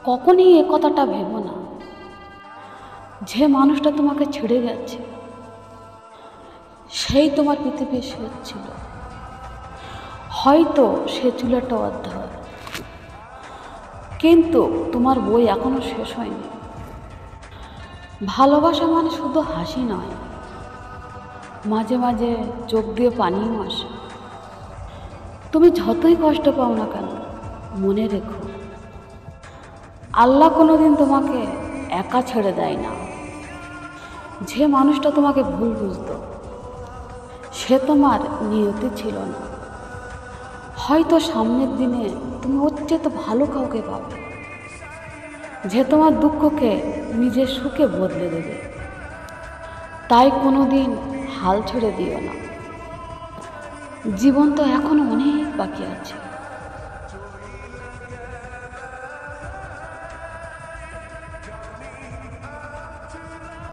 কখনই এ কথাটা ভেবো না যে মানুষটা তোমাকে ছেড়ে গেছে সেই তোমার পৃথিবীর শেষ ছিল। হয়তো সে ছিল একটা অধ্যায়, কিন্তু তোমার বই এখনো শেষ হয়নি। ভালোবাসা মানে শুধু হাসি নয়, মাঝে মাঝে চোখ দিয়ে পানিও আসে। তুমি যতই কষ্ট পাও না কেন, মনে রেখো আল্লাহ কোনোদিন তোমাকে একা ছেড়ে দেয় না। যে মানুষটা তোমাকে ভুল বুঝতো সে তোমার নিয়তি ছিল না। হয়তো সামনের দিনে তুমি ওর চেয়ে তো ভালো কাউকে পাবে, যে তোমার দুঃখকে নিজের সুখে বদলে দেবে। তাই কোনোদিন হাল ছেড়ে দিও না, জীবন তো এখনো অনেক বাকি আছে।